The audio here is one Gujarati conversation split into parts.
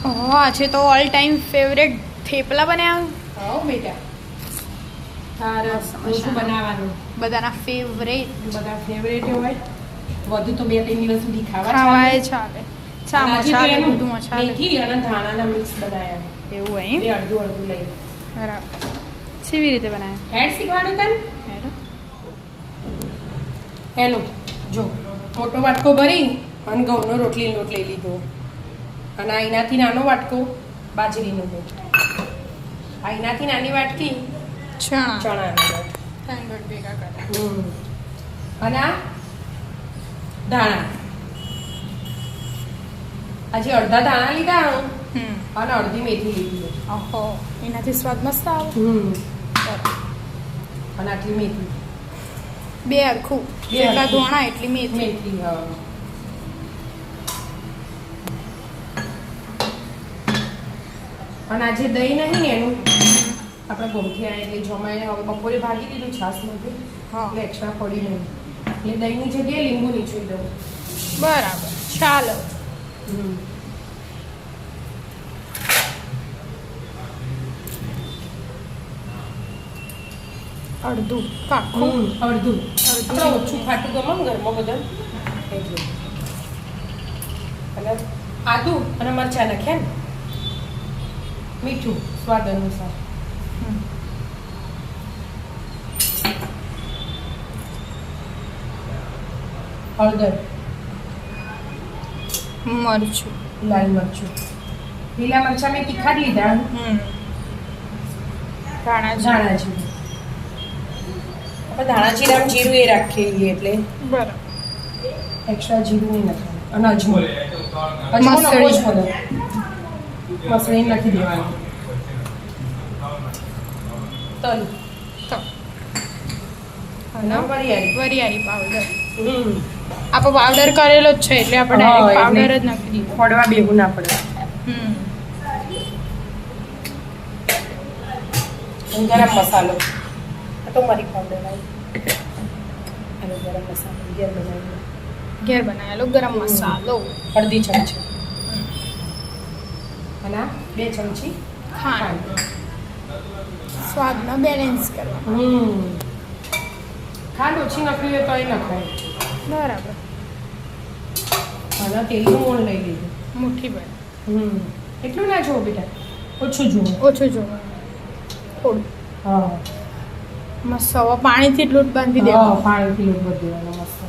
ઓહ આજે તો ઓલ ટાઈમ ફેવરેટ થેપલા બન્યા. આવો બેટા શું બનાવવાનું બધાના ફેવરેટ. બધા ફેવરેટ હોય વધુ તો 2-3 દિવસ સુધી ખાવાય ચાલે. ચા મસાલે બધું મસાલે મેથી અને ધાણાના મિક્સ બનાવ્યા એવું હોય એ અડધું અડધું લઈ બરાબર. કેવી રીતે બનાવ્યા? હેડ શીખવાનું તને હેલો જો મોટો વાટકો ભરી અને ઘઉંનો રોટલીનો લોટ લઈ લીધો અને આ એનાથી નાનો વાટકો બાજરીનો લોટ આ એનાથી નાની વાટકી ચણાનો લોટ ભેગા કર્યા અને આ ધાણા આજે અડધા ધાણા લીધા અને અડધી મેથી લીધી ઓહો એનાથી સ્વાદ મસ્ત આવે. અને આટલી મેથી બે અરખું જેટલા ધોણા એટલી મેથી. મેથી હા અને આજે દહીં નહીં ને એનું આપણે ગમથી આવે એટલે જમાઈને હવે બપોરે ભાગી દીધું છાસમાંથી એટલે એક્સ્ટ્રા પડી નહીં એટલે દહીંની જગ્યાએ લીંબુ નીચોઈ દઉં. બરાબર ચાલો. અડધું કાકું અડધું આપણે ઓછું ખાટું ગમે ઘરમાં બધા એટલે અને આદુ અને મરચાં નાખ્યા ને મીઠું સ્વાદ અનુસાર હળદર મરચું લાલ મરચું લીલા મરચાં મેં તીખા જ લીધા ધાણા ધાણા જીરું આપણે ધાણા જીરામાં જીરું એ રાખીએ એટલે બરાબર એક્સ્ટ્રા જીરું નહીં નાખવાનું અને અજમો નખવો જ પડે મસળી નાખી દેવાનું તલ અને વરિયાળી પાવડર આપણે પાવડર કરેલો જ છે એટલે આપણે પાવડર જ નાખી દીધો. ખોડવા બેવું ના પડે. ગરમ મસાલો આ તો મરી પાવડર આવી અને ગરમ મસાલો ઘેર બનાવેલો ગરમ મસાલો અડધી ચમચી અને 2 ચમચી ખાંડ સ્વાદનો બેલેન્સ કરવા. ખાંડ ઓછી નાખવી હોય તો એ નખાય. બરાબર. અને તેલનું મોણ લઈ લીધું મુઠ્ઠી ભર. એટલું ના જોવો બેટા ઓછું જુઓ ઓછું જોવાનું થોડું. હા મસ્ત હવે પાણીથી જ લોટ બાંધી દેવાનો. પાણીથી લોટ બાંધી દેવાનો મસ્ત.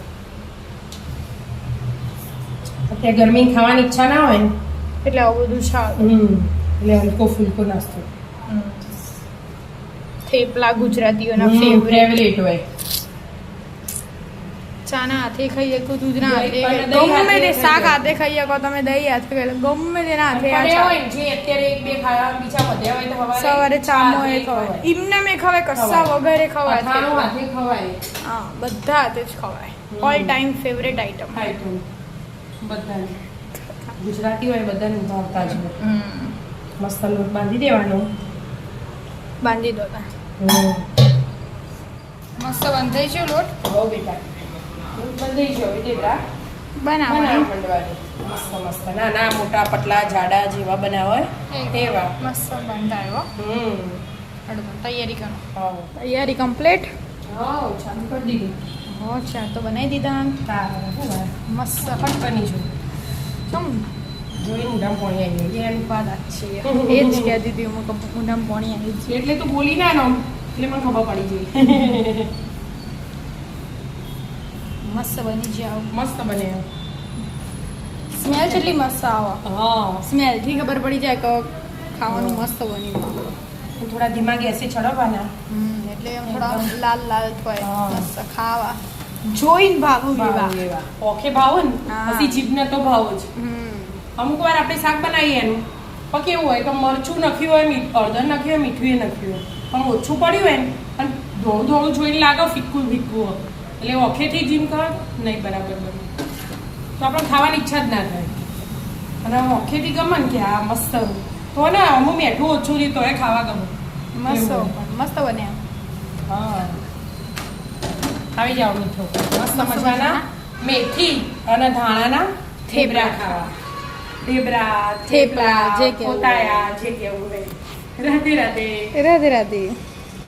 અત્યારે ગરમી ખાવાની ઈચ્છા ના હોય ને એટલે આવું બધું ચાલે. એટલે હલકો ફૂલકો નાસ્તો થેપલા ગુજરાતીઓના ફેવરેટ હોય. ચાના હાથે ખાઈએ તો દૂધના હાથે ગમે તે શાક હાથે ખાઈએ કો તમે દહીં હાથે ખાઈ ગમે તેના હાથે હોય જે અત્યારે 1-2 ખાવા બીજા વધ્યા હોય તો સવારે ચામો એ ખવાય એમને મેં ખવાય કશા વગરે ખવાય હાથે ખવાય. હા બધા હાથે જ ખવાય. ઓલ ટાઈમ ફેવરેટ આઈટમ બધાને ગુજરાતી હોય બધાને ભાવતા જ હોય. મસ્ત લોટ બાંધી દેવાનો. બાંધી દો મસ્ત બંધાઈ છે લોટ. હો બેટા લોટ બંધાઈ ગયો બેટા બનાવવાનું મસ્ત મસ્ત નાના મોટા પતલા જાડા જેવા બનાવે એવા મસ્ત બંધાયો. તૈયારી કરો. હા તૈયારી કમ્પ્લીટ. હા ચાલુ કરી દીધું. હો ચાર તો બનાવી દીધા. મસ્ત ફટ બની જો ચમ જોઈને ઊંધામ પાણી આવી ગયું એની વાત છે એ જ કહેતી હતી હું ઊંધામ પાણી આવી છે એટલે તું બોલી ના નો એટલે મને ખબર પડી ગઈ. મસ્ત બની જાવ. મસ્ત બને. સ્મેલ કેટલી મસ્ત આવે. હા સ્મેલથી ખબર પડી જાય કે ખાવાનું મસ્ત બન્યું. થોડા ધીમા ગેસે ચડવવાના એટલે થોડા લાલ લાલ થાય મસ્ત ખાવા જોઈને ભાવું એવા ઓખે ભાવો ને પછી જીભને તો ભાવો જ. અમુક વાર આપણે શાક બનાવીએ એનું પણ કેવું હોય કે મરચું નાખ્યું હોય હળદર નાખ્યું હોય મીઠું નાખ્યું હોય પણ ઓછું પડ્યું હોય ને અને ધોળું ધોળું જોઈને લાગે ફીક્કું ફીક્કું હોય એટલે ઓખેથી જીમ કર નહીં બરાબર બને તો આપણે ખાવાની ઈચ્છા જ ના થાય. અને ઓખેથી ગમે ને કે આ મસ્ત તો ને અમુક મીઠું ઓછું રહ્યું તો એ ખાવા ગમે. મસ્ત મસ્ત બન્યા. હા આવી જાવ મીઠો મસ્ત મજાના મેથી અને ધાણાના થેપલા ખાવા. ઢેબરા થેપલા, જે કહેવું હોય. પોતાયા જે કેવું હોય રાધે રાધે રાધે રાધે.